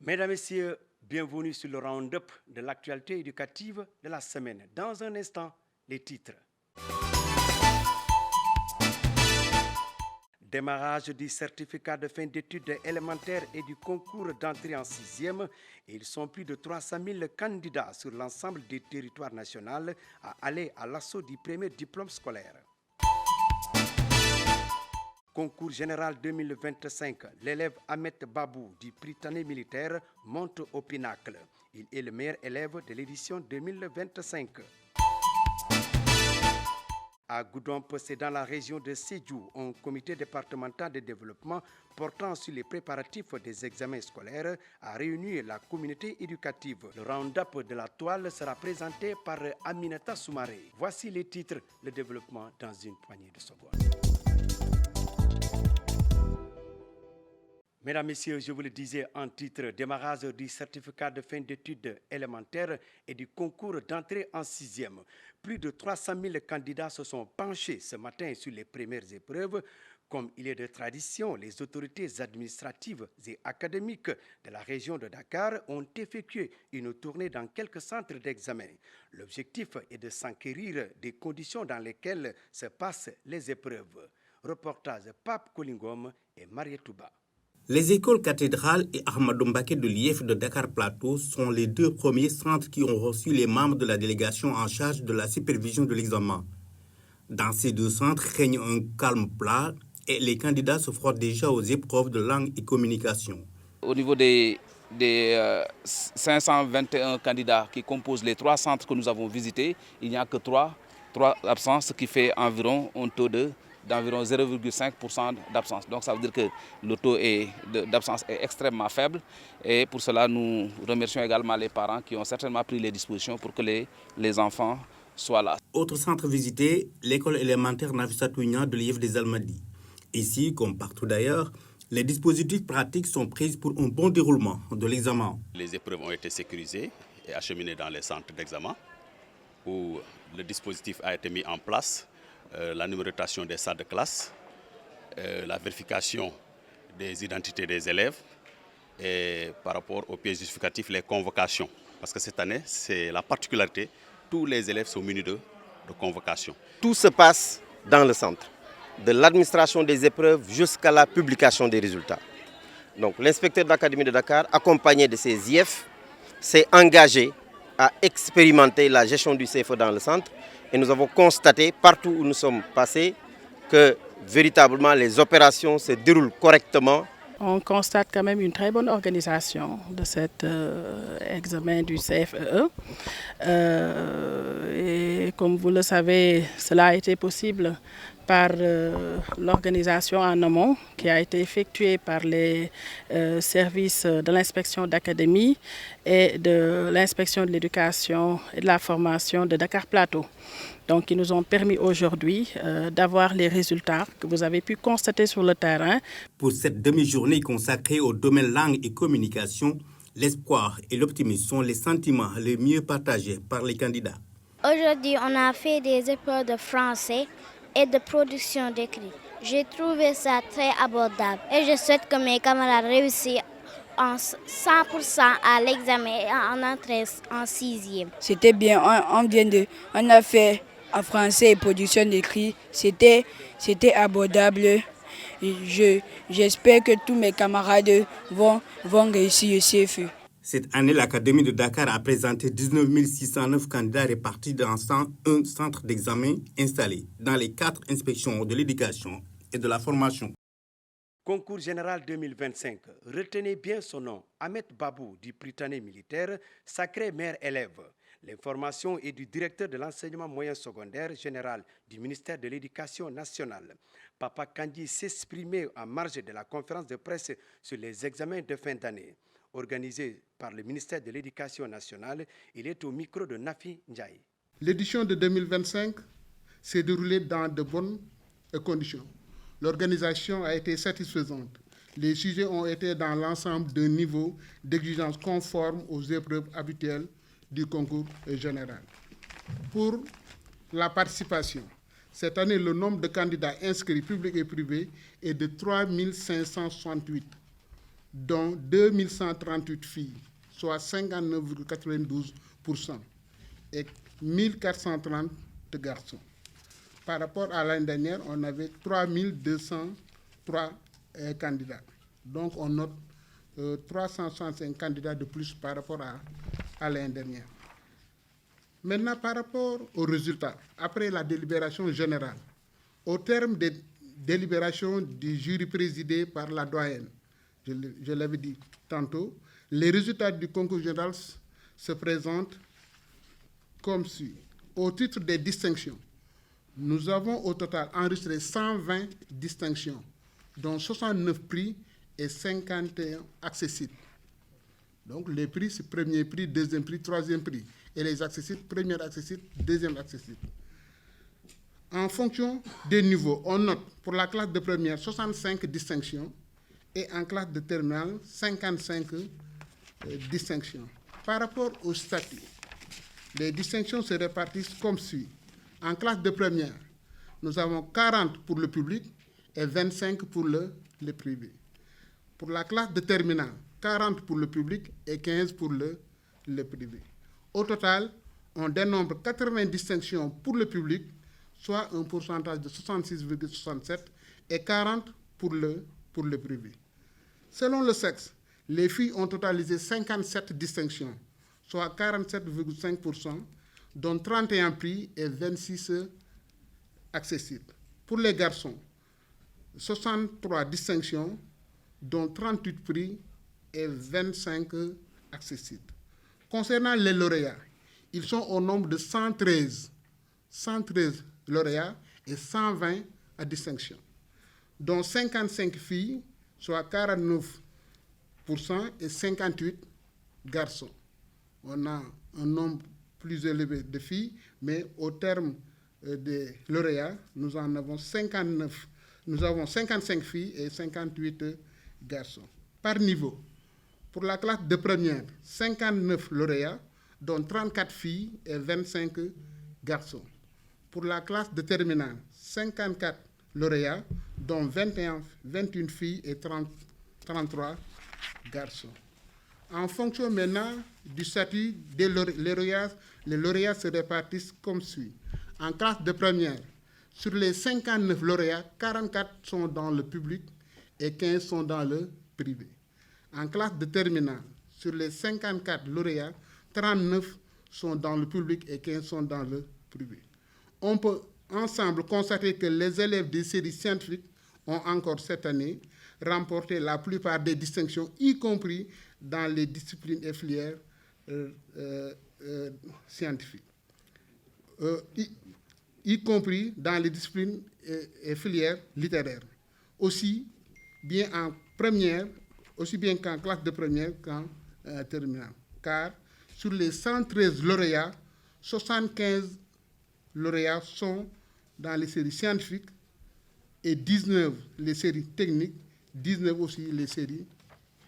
Mesdames, Messieurs, bienvenue sur le round-up de l'actualité éducative de la semaine. Dans un instant, les titres. Démarrage du certificat de fin d'études élémentaires et du concours d'entrée en 6e. Ils sont plus de 300 000 candidats sur l'ensemble du territoire national à aller à l'assaut du premier diplôme scolaire. Concours général 2025, l'élève Ahmed Babou du Prytanée militaire monte au pinacle. Il est le meilleur élève de l'édition 2025. À Goudomp, c'est dans la région de Sédhiou, un comité départemental de développement portant sur les préparatifs des examens scolaires a réuni la communauté éducative. Le round-up de la toile sera présenté par Aminata Soumaré. Voici les titres, le développement dans une poignée de secondes. Mesdames, Messieurs, je vous le disais en titre, démarrage du certificat de fin d'études élémentaires et du concours d'entrée en 6e. Plus de 300 000 candidats se sont penchés ce matin sur les premières épreuves. Comme il est de tradition, les autorités administratives et académiques de la région de Dakar ont effectué une tournée dans quelques centres d'examen. L'objectif est de s'enquérir des conditions dans lesquelles se passent les épreuves. Reportage Pape Kolingom et Marietouba. Les écoles cathédrales et Ahmadou Mbacké de l'IEF de Dakar Plateau sont les deux premiers centres qui ont reçu les membres de la délégation en charge de la supervision de l'examen. Dans ces deux centres règne un calme plat et les candidats se frottent déjà aux épreuves de langue et communication. Au niveau des 521 candidats qui composent les trois centres que nous avons visités, il n'y a que trois absences, ce qui fait environ un taux d'environ 0,5% d'absence. Donc ça veut dire que le taux d'absence est extrêmement faible et pour cela nous remercions également les parents qui ont certainement pris les dispositions pour que les enfants soient là. Autre centre visité, l'école élémentaire Nafissatou Niang de l'IEF des Almadies. Ici, comme partout d'ailleurs, les dispositifs pratiques sont pris pour un bon déroulement de l'examen. Les épreuves ont été sécurisées et acheminées dans les centres d'examen où le dispositif a été mis en place. La numérotation des salles de classe, la vérification des identités des élèves et par rapport aux pièces justificatives, les convocations. Parce que cette année, c'est la particularité, tous les élèves sont munis de convocations. Tout se passe dans le centre, de l'administration des épreuves jusqu'à la publication des résultats. Donc l'inspecteur de l'Académie de Dakar, accompagné de ses IEF, s'est engagé à expérimenter la gestion du CFE dans le centre. Et nous avons constaté partout où nous sommes passés que véritablement les opérations se déroulent correctement. On constate quand même une très bonne organisation de cet examen du CFEE. Et comme vous le savez, cela a été possible par l'organisation en amont qui a été effectuée par les services de l'inspection d'académie et de l'inspection de l'éducation et de la formation de Dakar Plateau. Donc, ils nous ont permis aujourd'hui d'avoir les résultats que vous avez pu constater sur le terrain. Pour cette demi-journée consacrée au domaine langue et communication, l'espoir et l'optimisme sont les sentiments les mieux partagés par les candidats. Aujourd'hui, on a fait des épreuves de français et de production d'écrit. J'ai trouvé ça très abordable et je souhaite que mes camarades réussissent en 100% à l'examen et en entrée en 6e. C'était bien, on a fait en français et production d'écrit, c'était abordable. J'espère que tous mes camarades vont réussir le CFE. Cette année, l'Académie de Dakar a présenté 19 609 candidats répartis dans 101 centres d'examen installés dans les 4 inspections de l'éducation et de la formation. Concours général 2025. Retenez bien son nom, Ahmed Babou du Prytanée militaire, sacré meilleur élève. L'information est du directeur de l'enseignement moyen secondaire général du ministère de l'Éducation nationale. Papa Kandji s'exprimait en marge de la conférence de presse sur les examens de fin d'année. Organisé par le ministère de l'Éducation nationale, il est au micro de Nafi Ndiaye. L'édition de 2025 s'est déroulée dans de bonnes conditions. L'organisation a été satisfaisante. Les sujets ont été dans l'ensemble d'un niveau d'exigence conforme aux épreuves habituelles du concours général. Pour la participation, cette année, le nombre de candidats inscrits publics et privés est de 3 568. dont 2138 filles, soit 59,92%, et 1430 garçons. Par rapport à l'année dernière, on avait 3203 candidats. Donc on note 365 candidats de plus par rapport à l'année dernière. Maintenant, par rapport aux résultats, après la délibération générale, au terme des délibérations du jury présidé par la doyenne, je l'avais dit tantôt, les résultats du concours général se présentent comme suit. Au titre des distinctions, nous avons au total enregistré 120 distinctions, dont 69 prix et 51 accessibles. Donc les prix, c'est premier prix, deuxième prix, troisième prix. Et les accessibles, premier accessible, deuxième accessible. En fonction des niveaux, on note pour la classe de première 65 distinctions et en classe de terminale 55 distinctions. Par rapport au statut, les distinctions se répartissent comme suit. En classe de première, nous avons 40 pour le public et 25 pour le privé. Pour la classe de terminale, 40 pour le public et 15 pour le privé. Au total, on dénombre 80 distinctions pour le public, soit un pourcentage de 66,67 et 40 pour le privé. Selon le sexe, les filles ont totalisé 57 distinctions, soit 47,5%, dont 31 prix et 26 accessibles. Pour les garçons, 63 distinctions, dont 38 prix et 25 accessibles. Concernant les lauréats, ils sont au nombre de 113 lauréats et 120 à distinction, dont 55 filles, soit 49% et 58 garçons. On a un nombre plus élevé de filles, mais au terme des lauréats, nous en avons 59. Nous avons 55 filles et 58 garçons. Par niveau, pour la classe de première, 59 lauréats, dont 34 filles et 25 garçons. Pour la classe de terminale, 54 lauréats, dont 21 filles et 33 garçons. En fonction maintenant du statut des lauréats, les lauréats se répartissent comme suit. En classe de première, sur les 59 lauréats, 44 sont dans le public et 15 sont dans le privé. En classe de terminale, sur les 54 lauréats, 39 sont dans le public et 15 sont dans le privé. On peut ensemble constater que les élèves des séries scientifiques ont encore cette année remporté la plupart des distinctions, y compris dans les disciplines et filières scientifiques, y compris dans les disciplines et filières littéraires, aussi bien qu'en classe de première qu'en terminale. Car sur les 113 lauréats, 75 lauréats sont dans les séries scientifiques et 19 les séries techniques, 19 aussi les séries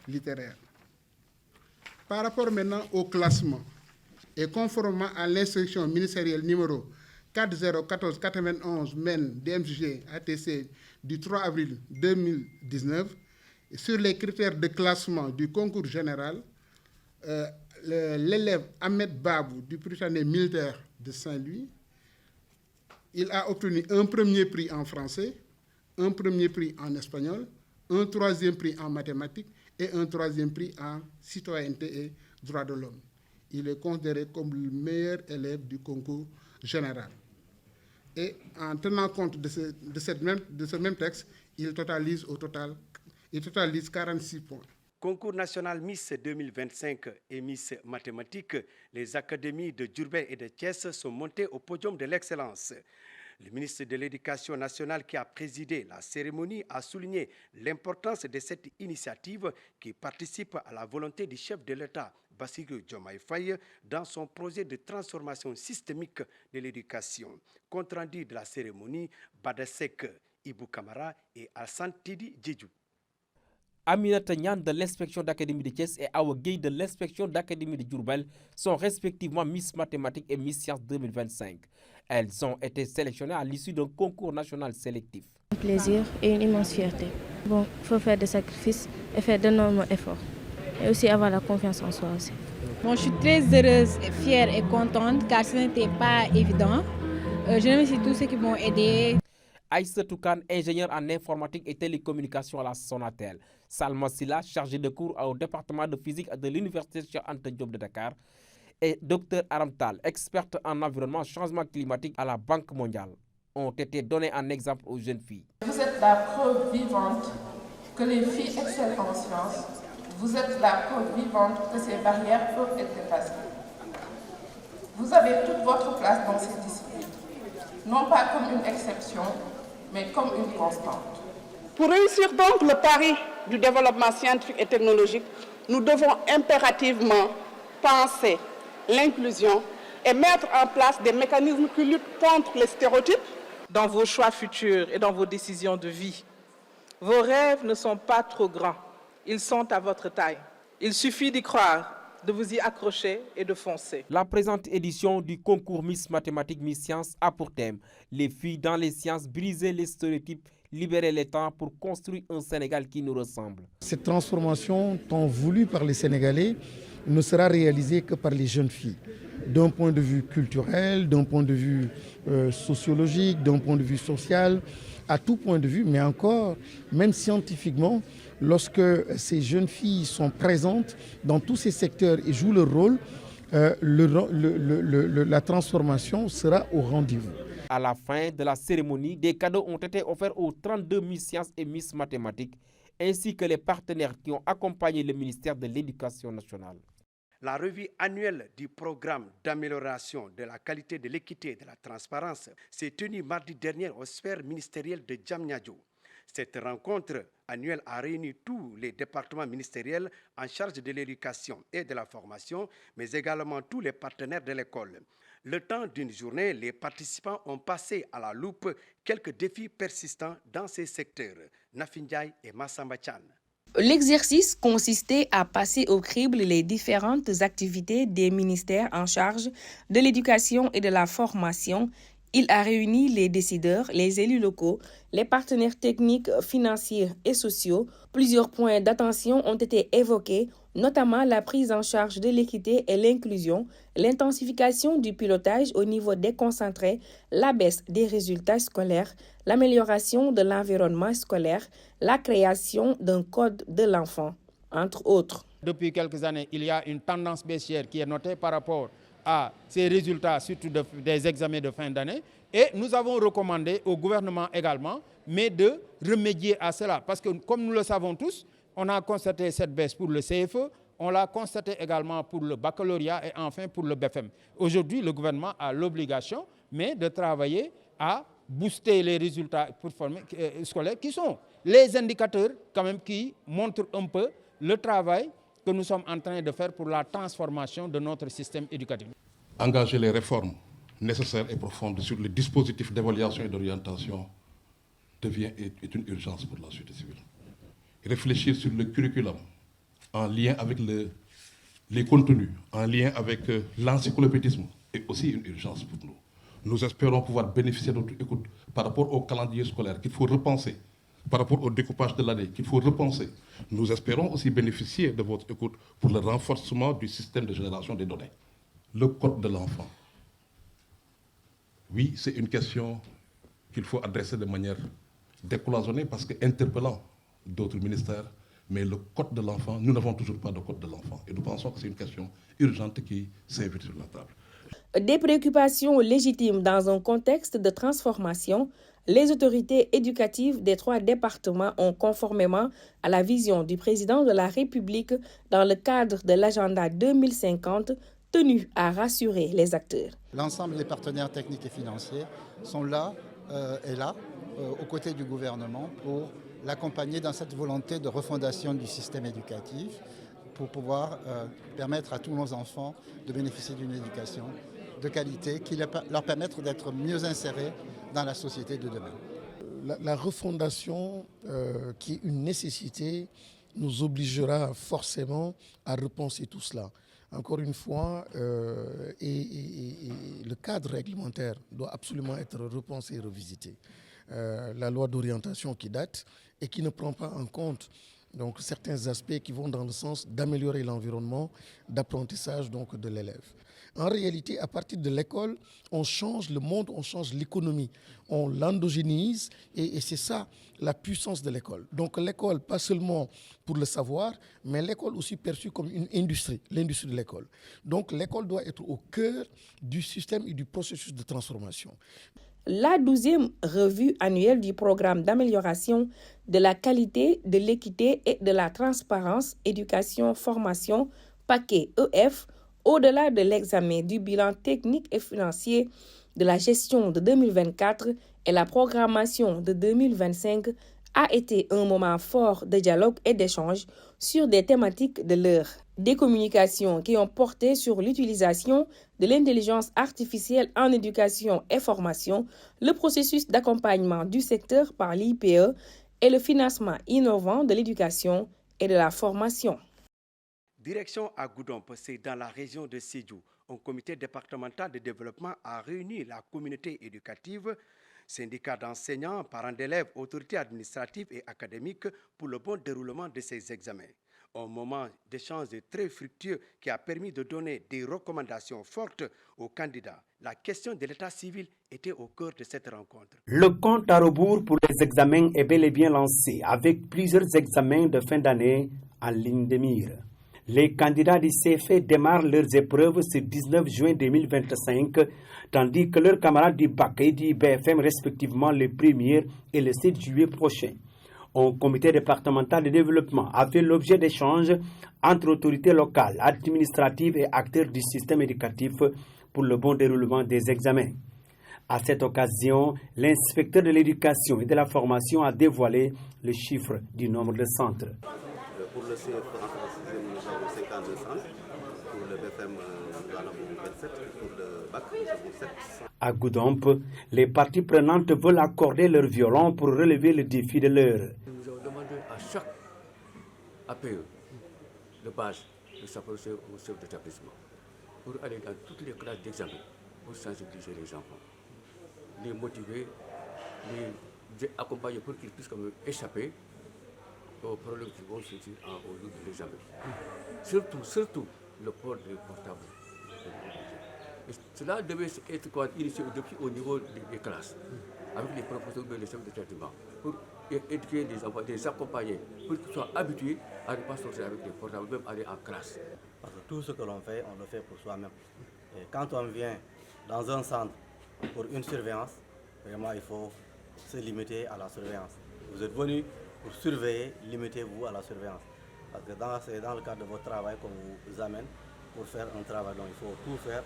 littéraires. Par rapport maintenant au classement, et conformément à l'instruction ministérielle numéro 4014-91 MEN DMG ATC du 3 avril 2019, sur les critères de classement du concours général, l'élève Ahmed Babou du Prytanée militaire de Saint-Louis, il a obtenu un premier prix en français, un premier prix en espagnol, un troisième prix en mathématiques et un troisième prix en citoyenneté et droits de l'homme. Il est considéré comme le meilleur élève du concours général. Et en tenant compte de ce même texte, il totalise 46 points. Concours national Miss 2025 et Miss Mathématiques, les académies de Diourbel et de Thiès sont montées au podium de l'excellence. Le ministre de l'Éducation nationale qui a présidé la cérémonie a souligné l'importance de cette initiative qui participe à la volonté du chef de l'État, Bassirou Diomaye Faye, dans son projet de transformation systémique de l'éducation. Compte rendu de la cérémonie, Badasek Ibou Kamara et Hassan Tidi Djedjou. Aminata Niane de l'inspection d'académie de Thiès et Awa Gueye de l'inspection d'académie de Diourbel sont respectivement Miss Mathématiques et Miss Sciences 2025. Elles ont été sélectionnées à l'issue d'un concours national sélectif. Un plaisir et une immense fierté. Bon, il faut faire des sacrifices et faire d'énormes efforts. Et aussi avoir la confiance en soi aussi. Bon, je suis très heureuse, fière et contente car ce n'était pas évident. Je remercie tous ceux qui m'ont aidé. Aïssatou Kane, ingénieur en informatique et télécommunication à la Sonatel. Salma Silla, chargé de cours au département de physique de l'Université Cheikh Anta Diop de Dakar. Et Dr Aram Tall, experte en environnement et changement climatique à la Banque mondiale, ont été donnés en exemple aux jeunes filles. Vous êtes la preuve vivante que les filles excellent en sciences. Vous êtes la preuve vivante que ces barrières peuvent être dépassées. Vous avez toute votre place dans ces disciplines, non pas comme une exception, mais comme une constante. Pour réussir donc le pari du développement scientifique et technologique, nous devons impérativement penser l'inclusion et mettre en place des mécanismes qui luttent contre les stéréotypes. Dans vos choix futurs et dans vos décisions de vie, vos rêves ne sont pas trop grands. Ils sont à votre taille. Il suffit d'y croire, de vous y accrocher et de foncer. La présente édition du concours Miss Mathématiques Miss Sciences a pour thème les filles dans les sciences, briser les stéréotypes, libérer les temps pour construire un Sénégal qui nous ressemble. Cette transformation tant voulue par les Sénégalais ne sera réalisée que par les jeunes filles. D'un point de vue culturel, d'un point de vue sociologique, d'un point de vue social, à tout point de vue, mais encore, même scientifiquement, lorsque ces jeunes filles sont présentes dans tous ces secteurs et jouent leur rôle, la transformation sera au rendez-vous. À la fin de la cérémonie, des cadeaux ont été offerts aux 32 Miss Sciences et Miss Mathématiques, ainsi que les partenaires qui ont accompagné le ministère de l'Éducation nationale. La revue annuelle du programme d'amélioration de la qualité de l'équité et de la transparence s'est tenue mardi dernier aux sphères ministérielles de Diamniadio. Cette rencontre annuelle a réuni tous les départements ministériels en charge de l'éducation et de la formation, mais également tous les partenaires de l'école. Le temps d'une journée, les participants ont passé à la loupe quelques défis persistants dans ces secteurs. Nafindiaï et Massamba Chan. L'exercice consistait à passer au crible les différentes activités des ministères en charge de l'éducation et de la formation. Il a réuni les décideurs, les élus locaux, les partenaires techniques, financiers et sociaux. Plusieurs points d'attention ont été évoqués, notamment la prise en charge de l'équité et l'inclusion, l'intensification du pilotage au niveau déconcentré, la baisse des résultats scolaires, l'amélioration de l'environnement scolaire, la création d'un code de l'enfant, entre autres. Depuis quelques années, il y a une tendance baissière qui est notée par rapport à ces résultats, surtout des examens de fin d'année. Et nous avons recommandé au gouvernement également, mais de remédier à cela. Parce que comme nous le savons tous, on a constaté cette baisse pour le CFE, on l'a constaté également pour le baccalauréat et enfin pour le BFM. Aujourd'hui, le gouvernement a l'obligation, mais de travailler à booster les résultats scolaires, qui sont les indicateurs quand même qui montrent un peu le travail que nous sommes en train de faire pour la transformation de notre système éducatif. Engager les réformes nécessaires et profondes sur le dispositif d'évaluation et d'orientation est une urgence pour la société civile. Réfléchir sur le curriculum en lien avec les contenus, en lien avec l'encyclopédisme est aussi une urgence pour nous. Nous espérons pouvoir bénéficier de notre écoute par rapport au calendrier scolaire qu'il faut repenser, par rapport au découpage de l'année qu'il faut repenser. Nous espérons aussi bénéficier de votre écoute pour le renforcement du système de génération des données. Le code de l'enfant. Oui, c'est une question qu'il faut adresser de manière décloisonnée parce qu'interpellant d'autres ministères, mais le code de l'enfant, nous n'avons toujours pas de code de l'enfant. Et nous pensons que c'est une question urgente qui s'invite sur la table. Des préoccupations légitimes dans un contexte de transformation, les autorités éducatives des 3 départements ont, conformément à la vision du président de la République dans le cadre de l'agenda 2050, tenu à rassurer les acteurs. L'ensemble des partenaires techniques et financiers sont là aux côtés du gouvernement pour l'accompagner dans cette volonté de refondation du système éducatif pour pouvoir permettre à tous nos enfants de bénéficier d'une éducation de qualité qui leur permettre d'être mieux insérés dans la société de demain. La refondation qui est une nécessité nous obligera forcément à repenser tout cela. Encore une fois, le cadre réglementaire doit absolument être repensé et revisité. La loi d'orientation qui date et qui ne prend pas en compte donc, certains aspects qui vont dans le sens d'améliorer l'environnement d'apprentissage donc, de l'élève. En réalité, à partir de l'école, on change le monde, on change l'économie, on l'endogénise et c'est ça la puissance de l'école. Donc l'école, pas seulement pour le savoir, mais l'école aussi perçue comme une industrie, l'industrie de l'école. Donc l'école doit être au cœur du système et du processus de transformation. La 12e revue annuelle du programme d'amélioration de la qualité, de l'équité et de la transparence, éducation-formation, paquet EF, au-delà de l'examen du bilan technique et financier de la gestion de 2024 et la programmation de 2025, a été un moment fort de dialogue et d'échange sur des thématiques de l'heure. Des communications qui ont porté sur l'utilisation de l'intelligence artificielle en éducation et formation, le processus d'accompagnement du secteur par l'IPE et le financement innovant de l'éducation et de la formation. Direction à Goudomp, c'est dans la région de Sédhiou. Un comité départemental de développement a réuni la communauté éducative, syndicats d'enseignants, parents d'élèves, autorités administratives et académiques pour le bon déroulement de ces examens. Un moment d'échange très fructueux qui a permis de donner des recommandations fortes aux candidats. La question de l'état civil était au cœur de cette rencontre. Le compte à rebours pour les examens est bel et bien lancé, avec plusieurs examens de fin d'année en ligne de mire. Les candidats du CFE démarrent leurs épreuves ce 19 juin 2025, tandis que leurs camarades du BAC et du BFM respectivement le 1er et le 7 juillet prochain. Un comité départemental de développement a fait l'objet d'échanges entre autorités locales, administratives et acteurs du système éducatif pour le bon déroulement des examens. À cette occasion, l'inspecteur de l'éducation et de la formation a dévoilé le chiffre du nombre de centres. Pour le CFE, nous avons 52 centres. Pour le BFM, nous en avons 27. Pour le BAC, nous avons 7 centres. À Goudomp, les parties prenantes veulent accorder leur violon pour relever le défi de l'heure. Nous avons demandé à chaque APE de base de s'approcher au chef d'établissement pour aller dans toutes les classes d'examen, pour sensibiliser les enfants, les motiver, les accompagner pour qu'ils puissent échapper aux problèmes qui vont surgir au jour de l'examen. Surtout le port des portables. Et cela devait être initié depuis au niveau des classes, avec les professeurs et les chefs d'établissement, pour éduquer les enfants, les accompagner, pour qu'ils soient habitués à ne pas sortir avec les portables, même aller en classe. Parce que tout ce que l'on fait, on le fait pour soi-même. Et quand on vient dans un centre pour une surveillance, vraiment il faut se limiter à la surveillance. Vous êtes venu pour surveiller, limitez-vous à la surveillance. Parce que c'est dans le cadre de votre travail qu'on vous amène pour faire un travail. Donc il faut tout faire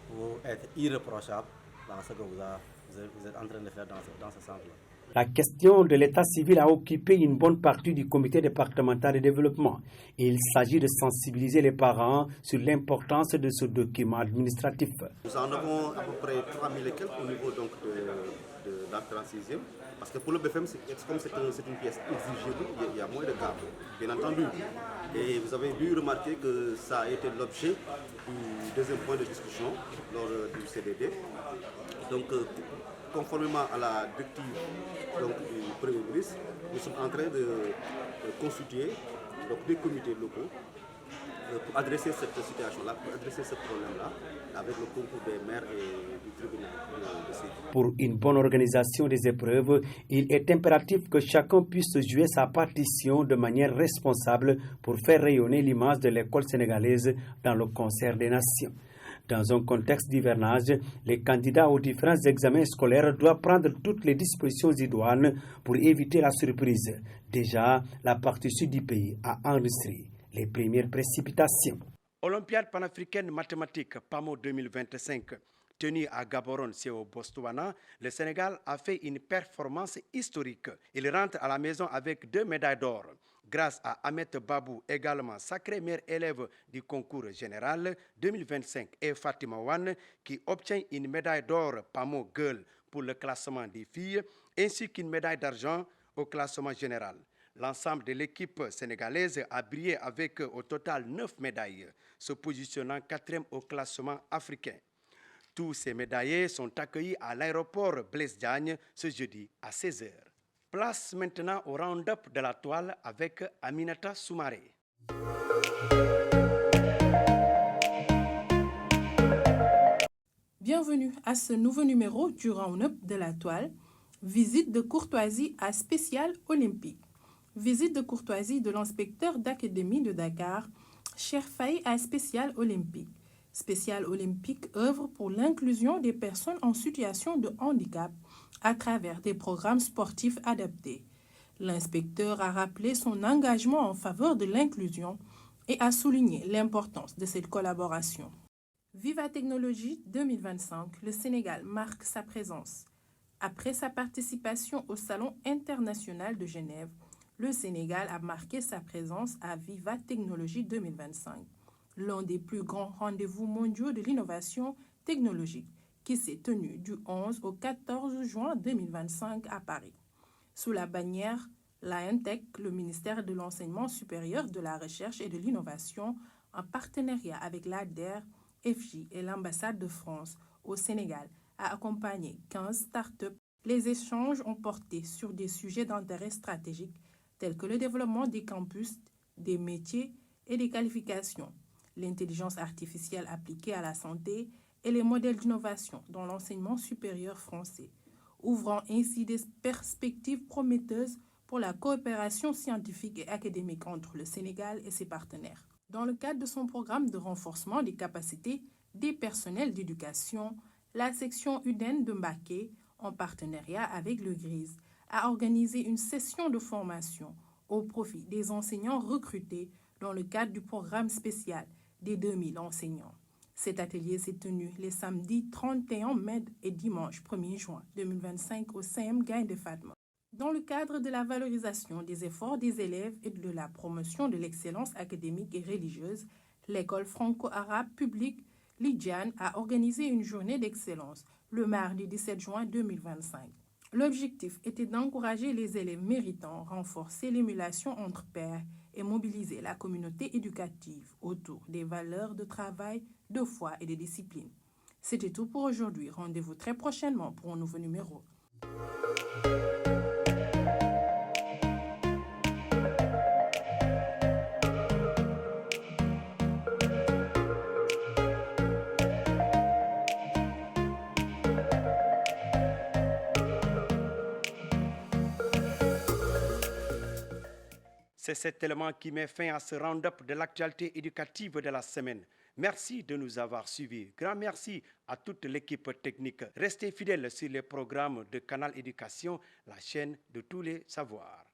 pour être irréprochable dans ce que vous êtes en train de faire dans ce centre-là. La question de l'état civil a occupé une bonne partie du comité départemental de développement. Et il s'agit de sensibiliser les parents sur l'importance de ce document administratif. Nous en avons à peu près 3000 et quelques au niveau donc, de l'entrée en 6e. Parce que pour le BFM, comme c'est une pièce exigible, il y a moins de cas, bien entendu. Et vous avez dû remarquer que ça a été l'objet du deuxième point de discussion lors du CDD. Donc, conformément à la directive du Premier ministre, nous sommes en train de constituer des comités locaux pour adresser cette situation-là, pour adresser ce problème-là, avec le concours des maires et du tribunal de Sédhiou. Pour une bonne organisation des épreuves, il est impératif que chacun puisse jouer sa partition de manière responsable pour faire rayonner l'image de l'école sénégalaise dans le concert des nations. Dans un contexte d'hivernage, les candidats aux différents examens scolaires doivent prendre toutes les dispositions idoines pour éviter la surprise. Déjà, la partie sud du pays a enregistré les premières précipitations. Olympiade panafricaine mathématique PAMO 2025. Tenue à Gaborone, c'est au Botswana, le Sénégal a fait une performance historique. Il rentre à la maison avec 2 médailles d'or. Grâce à Ahmed Babou, également sacré meilleur élève du concours général 2025, et Fatima Wan, qui obtient une médaille d'or PAMO Girl pour le classement des filles, ainsi qu'une médaille d'argent au classement général. L'ensemble de l'équipe sénégalaise a brillé avec au total 9 médailles, se positionnant 4e au classement africain. Tous ces médaillés sont accueillis à l'aéroport Blaise Diagne ce jeudi à 16h. Place maintenant au round-up de la toile avec Aminata Soumaré. Bienvenue à ce nouveau numéro du round-up de la toile. Visite de courtoisie à Spécial Olympique. Visite de courtoisie de l'inspecteur d'académie de Dakar, Cheikh Faye à Spécial Olympique. Spécial Olympique œuvre pour l'inclusion des personnes en situation de handicap à travers des programmes sportifs adaptés. L'inspecteur a rappelé son engagement en faveur de l'inclusion et a souligné l'importance de cette collaboration. Viva Technologie 2025, le Sénégal marque sa présence. Après sa participation au Salon international de Genève, le Sénégal a marqué sa présence à Viva Technologie 2025, l'un des plus grands rendez-vous mondiaux de l'innovation technologique qui s'est tenu du 11 au 14 juin 2025 à Paris. Sous la bannière Lion-Tech, le ministère de l'Enseignement supérieur, de la Recherche et de l'Innovation, en partenariat avec l'ADER, FJ et l'ambassade de France au Sénégal, a accompagné 15 startups. Les échanges ont porté sur des sujets d'intérêt stratégique tels que le développement des campus, des métiers et des qualifications, l'intelligence artificielle appliquée à la santé et les modèles d'innovation dans l'enseignement supérieur français, ouvrant ainsi des perspectives prometteuses pour la coopération scientifique et académique entre le Sénégal et ses partenaires. Dans le cadre de son programme de renforcement des capacités des personnels d'éducation, la section UDEN de Mbacké, en partenariat avec le GRIS, a organisé une session de formation au profit des enseignants recrutés dans le cadre du programme spécial des 2000 enseignants. Cet atelier s'est tenu les samedis 31 mai et dimanche 1er juin 2025 au CEM Gaïndé Fatma. Dans le cadre de la valorisation des efforts des élèves et de la promotion de l'excellence académique et religieuse, l'école franco-arabe publique Lidjane a organisé une journée d'excellence le mardi 17 juin 2025. L'objectif était d'encourager les élèves méritants, renforcer l'émulation entre pairs et mobiliser la communauté éducative autour des valeurs de travail, de foi et de discipline. C'était tout pour aujourd'hui. Rendez-vous très prochainement pour un nouveau numéro. C'est cet élément qui met fin à ce round-up de l'actualité éducative de la semaine. Merci de nous avoir suivis. Grand merci à toute l'équipe technique. Restez fidèles sur les programmes de Canal Éducation, la chaîne de tous les savoirs.